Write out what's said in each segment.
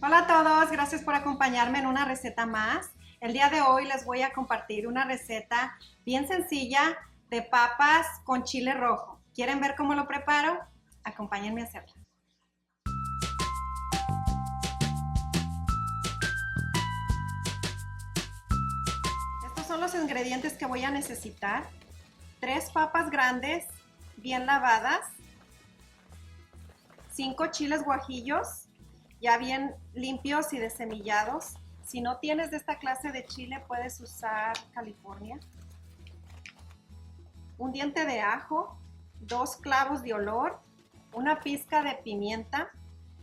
Hola a todos, gracias por acompañarme en una receta más. El día de hoy les voy a compartir una receta bien sencilla de papas con chile rojo. ¿Quieren ver cómo lo preparo? Acompáñenme a hacerla. Estos son los ingredientes que voy a necesitar. 3 papas grandes, bien lavadas. 5 chiles guajillos, ya bien limpios y desemillados. Si no tienes de esta clase de chile, puedes usar California. Un diente de ajo, 2 clavos de olor, una pizca de pimienta,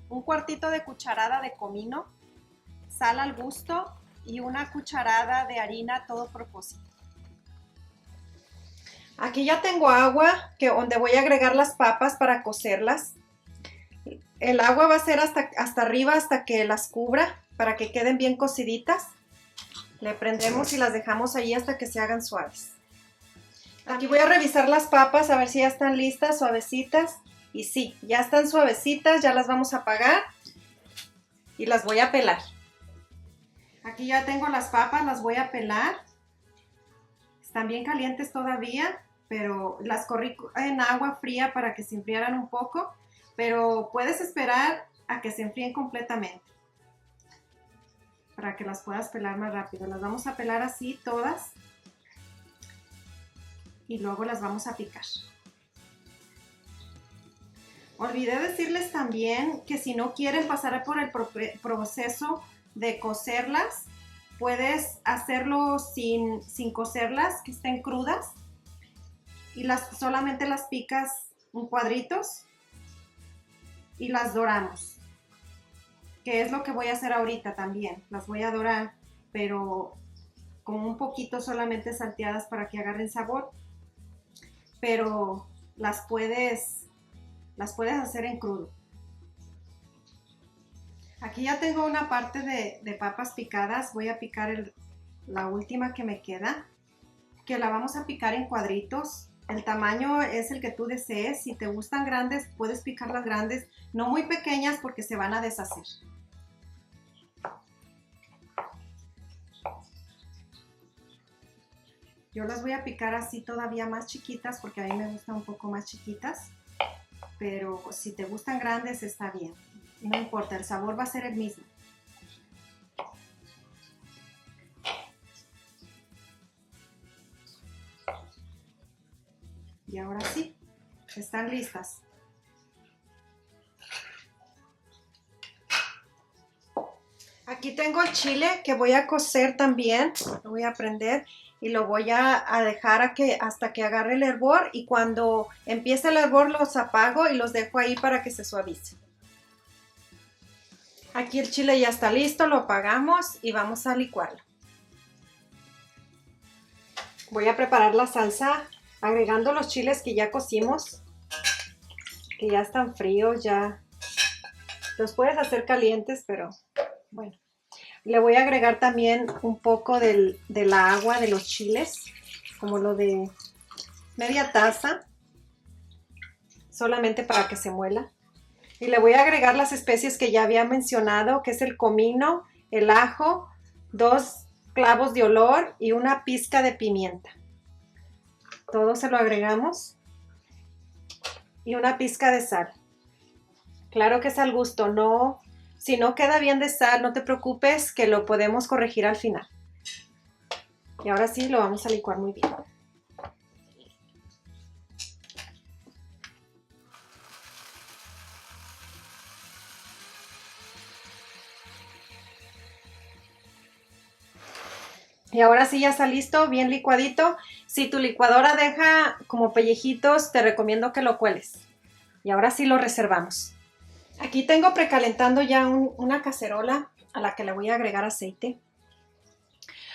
un cuartito de cucharada de comino, sal al gusto y una cucharada de harina a todo propósito. Aquí ya tengo agua donde voy a agregar las papas para cocerlas. El agua va a ser hasta arriba, hasta que las cubra, para que queden bien cociditas. Le prendemos y las dejamos ahí hasta que se hagan suaves. Aquí voy a revisar las papas a ver si ya están listas, suavecitas. Y sí, ya están suavecitas, ya las vamos a apagar y las voy a pelar. Aquí ya tengo las papas, las voy a pelar. Están bien calientes todavía, pero las corrí en agua fría para que se enfriaran un poco. Pero puedes esperar a que se enfríen completamente para que las puedas pelar más rápido. Las vamos a pelar así todas y luego las vamos a picar. Olvidé decirles también que si no quieren pasar por el proceso de cocerlas, puedes hacerlo sin cocerlas, que estén crudas, y solamente las picas en cuadritos y las doramos, que es lo que voy a hacer ahorita también. Las voy a dorar, pero con un poquito solamente salteadas para que agarren sabor, pero las puedes hacer en crudo. Aquí ya tengo una parte de papas picadas. Voy a picar la última que me queda, que la vamos a picar en cuadritos. El tamaño es el que tú desees. Si te gustan grandes, puedes picarlas grandes, no muy pequeñas porque se van a deshacer. Yo las voy a picar así todavía más chiquitas porque a mí me gustan un poco más chiquitas, pero si te gustan grandes está bien. No importa, el sabor va a ser el mismo. Y ahora sí, están listas. Aquí tengo el chile que voy a cocer también. Lo voy a prender y lo voy a dejar hasta que agarre el hervor, y cuando empiece el hervor los apago y los dejo ahí para que se suavicen. Aquí el chile ya está listo, lo apagamos y vamos a licuarlo. Voy a preparar la salsa agregando los chiles que ya cocimos, que ya están fríos, ya los puedes hacer calientes, pero bueno. Le voy a agregar también un poco de la agua de los chiles, como lo de media taza, solamente para que se muela. Y le voy a agregar las especies que ya había mencionado, que es el comino, el ajo, 2 clavos de olor y una pizca de pimienta. Todo se lo agregamos. Y una pizca de sal. Claro que es al gusto, no. Si no queda bien de sal, no te preocupes, que lo podemos corregir al final. Y ahora sí lo vamos a licuar muy bien. Y ahora sí ya está listo, bien licuadito. Si tu licuadora deja como pellejitos, te recomiendo que lo cueles. Y ahora sí lo reservamos. Aquí tengo precalentando ya una cacerola a la que le voy a agregar aceite.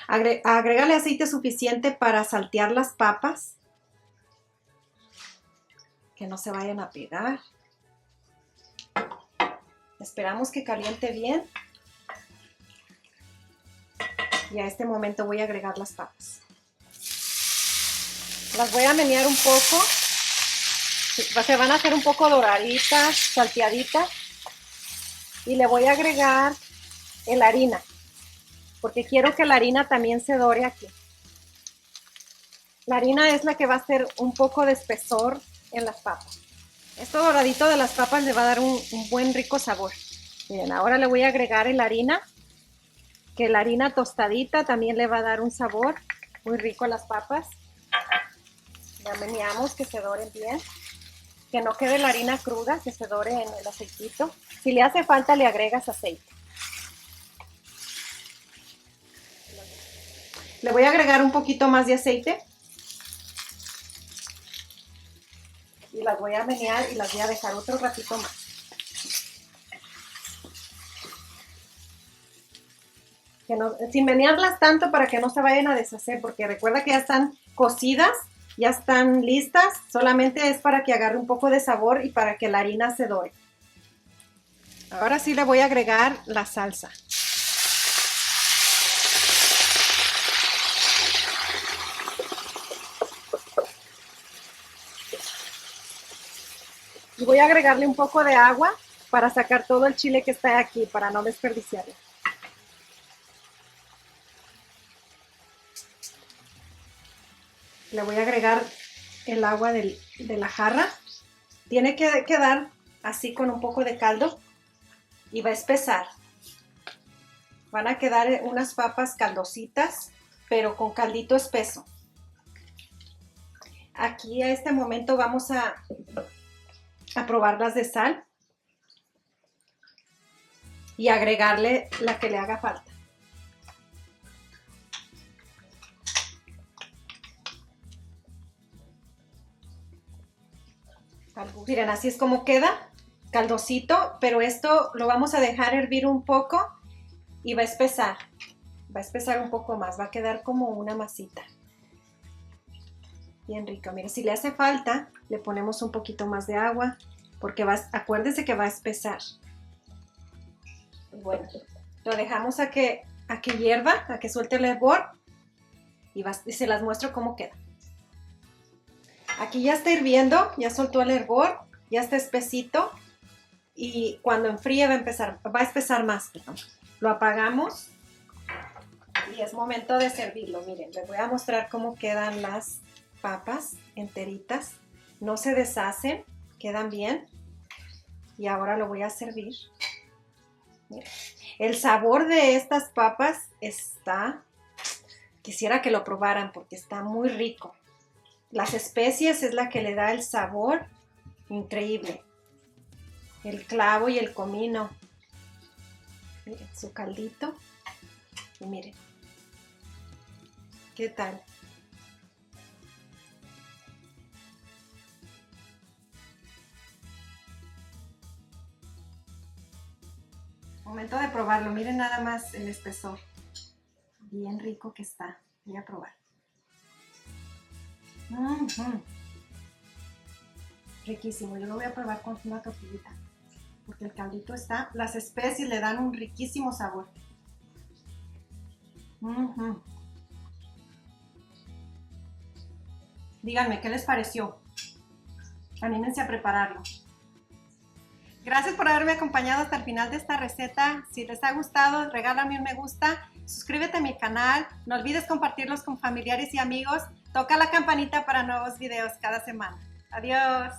Agrégale aceite suficiente para saltear las papas, que no se vayan a pegar. Esperamos que caliente bien. Y a este momento voy a agregar las papas. Las voy a menear un poco. Se van a hacer un poco doraditas, salteaditas. Y le voy a agregar la harina, porque quiero que la harina también se dore aquí. La harina es la que va a hacer un poco de espesor en las papas. Esto doradito de las papas le va a dar un buen rico sabor. Miren, ahora le voy a agregar la harina, que la harina tostadita también le va a dar un sabor muy rico a las papas. Ya meneamos que se doren bien, que no quede la harina cruda, que se dore en el aceitito. Si le hace falta le agregas aceite. Le voy a agregar un poquito más de aceite. Y las voy a menear y las voy a dejar otro ratito más. Que no, sin menearlas tanto para que no se vayan a deshacer, porque recuerda que ya están cocidas, ya están listas, solamente es para que agarre un poco de sabor y para que la harina se dore. Ahora sí le voy a agregar la salsa. Y voy a agregarle un poco de agua para sacar todo el chile que está aquí, para no desperdiciarlo. Le voy a agregar el agua de la jarra. Tiene que quedar así con un poco de caldo y va a espesar. Van a quedar unas papas caldositas, pero con caldito espeso. Aquí a este momento vamos a probarlas de sal y agregarle la que le haga falta. Miren, así es como queda, caldosito, pero esto lo vamos a dejar hervir un poco y va a espesar un poco más, va a quedar como una masita. Bien rico. Miren, si le hace falta, le ponemos un poquito más de agua, porque acuérdense que va a espesar. Bueno, lo dejamos a que hierva, a que suelte el hervor y se las muestro cómo queda. Aquí ya está hirviendo, ya soltó el hervor, ya está espesito y cuando enfríe va a espesar más. Perdón. Lo apagamos y es momento de servirlo. Miren, les voy a mostrar cómo quedan las papas enteritas. No se deshacen, quedan bien. Y ahora lo voy a servir. Miren. El sabor de estas papas quisiera que lo probaran porque está muy rico. Las especies es la que le da el sabor increíble. El clavo y el comino. Miren, su caldito. Y miren. ¿Qué tal? Momento de probarlo. Miren nada más el espesor. Bien rico que está. Voy a probar. Riquísimo. Yo lo voy a probar con una tortillita porque el caldito las especies le dan un riquísimo sabor. Díganme qué les pareció. Anímense a prepararlo. Gracias por haberme acompañado hasta el final de esta receta. Si les ha gustado, regálame un me gusta, suscríbete a mi canal, no olvides compartirlos con familiares y amigos. Toca la campanita para nuevos videos cada semana. Adiós.